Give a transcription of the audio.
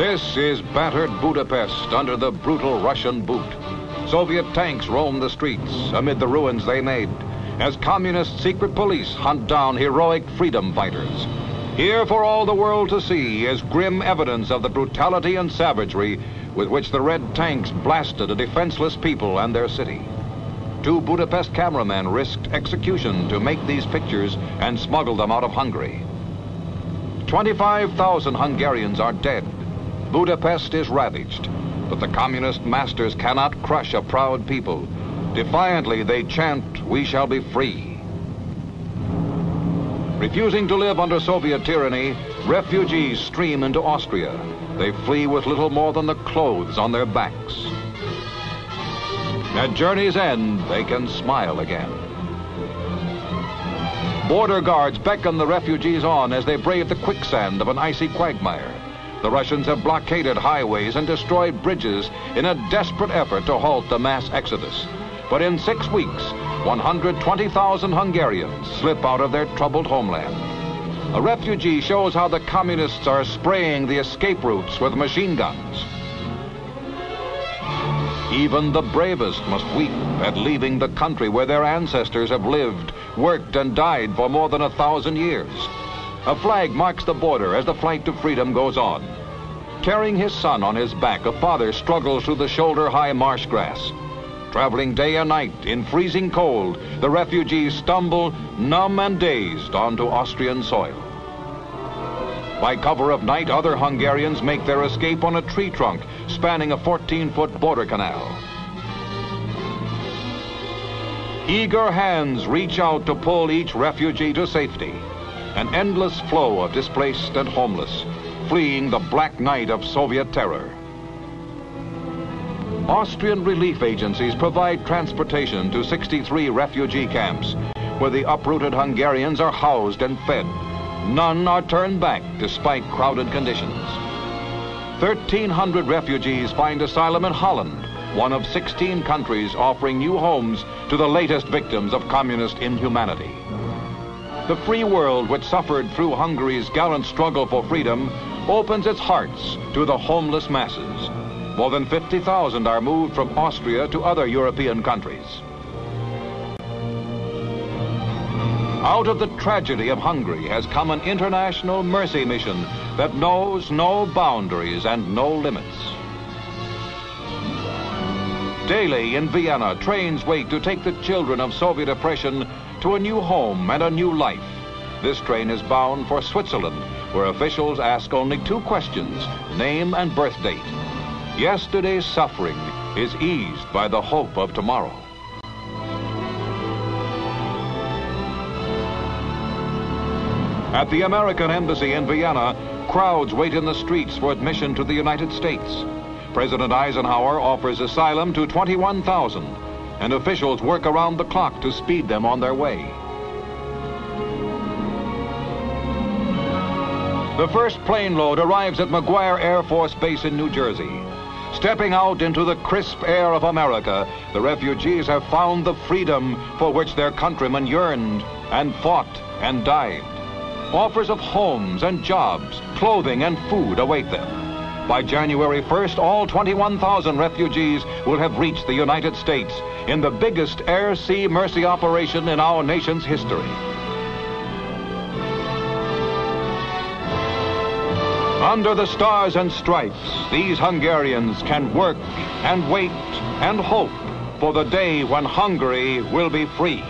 This is battered Budapest under the brutal Russian boot. Soviet tanks roam the streets amid the ruins they made as communist secret police hunt down heroic freedom fighters. Here for all the world to see is grim evidence of the brutality and savagery with which the red tanks blasted a defenseless people and their city. 2 Budapest cameramen risked execution to make these pictures and smuggle them out of Hungary. 25,000 Hungarians are dead. Budapest is ravaged, but the communist masters cannot crush a proud people. Defiantly, they chant, "We shall be free." Refusing to live under Soviet tyranny, refugees stream into Austria. They flee with little more than the clothes on their backs. At journey's end, they can smile again. Border guards beckon the refugees on as they brave the quicksand of an icy quagmire. The Russians have blockaded highways and destroyed bridges in a desperate effort to halt the mass exodus. But in 6 weeks, 120,000 Hungarians slip out of their troubled homeland. A refugee shows how the communists are spraying the escape routes with machine guns. Even the bravest must weep at leaving the country where their ancestors have lived, worked, and died for more than 1,000 years. A flag marks the border as the flight to freedom goes on. Carrying his son on his back, a father struggles through the shoulder-high marsh grass. Traveling day and night in freezing cold, the refugees stumble, numb and dazed, onto Austrian soil. By cover of night, other Hungarians make their escape on a tree trunk spanning a 14-foot border canal. Eager hands reach out to pull each refugee to safety. An endless flow of displaced and homeless, fleeing the black night of Soviet terror. Austrian relief agencies provide transportation to 63 refugee camps, where the uprooted Hungarians are housed and fed. None are turned back despite crowded conditions. 1,300 refugees find asylum in Holland, one of 16 countries offering new homes to the latest victims of communist inhumanity. The free world, which suffered through Hungary's gallant struggle for freedom, opens its hearts to the homeless masses. More than 50,000 are moved from Austria to other European countries. Out of the tragedy of Hungary has come an international mercy mission that knows no boundaries and no limits. Daily in Vienna, trains wait to take the children of Soviet oppression to a new home and a new life. This train is bound for Switzerland, where officials ask only 2 questions, name and birth date. Yesterday's suffering is eased by the hope of tomorrow. At the American embassy in Vienna, crowds wait in the streets for admission to the United States. President Eisenhower offers asylum to 21,000, and officials work around the clock to speed them on their way. The first plane load arrives at McGuire Air Force Base in New Jersey. Stepping out into the crisp air of America, the refugees have found the freedom for which their countrymen yearned and fought and died. Offers of homes and jobs, clothing and food await them. By January 1st, all 21,000 refugees will have reached the United States in the biggest air-sea mercy operation in our nation's history. Under the stars and stripes, these Hungarians can work and wait and hope for the day when Hungary will be free.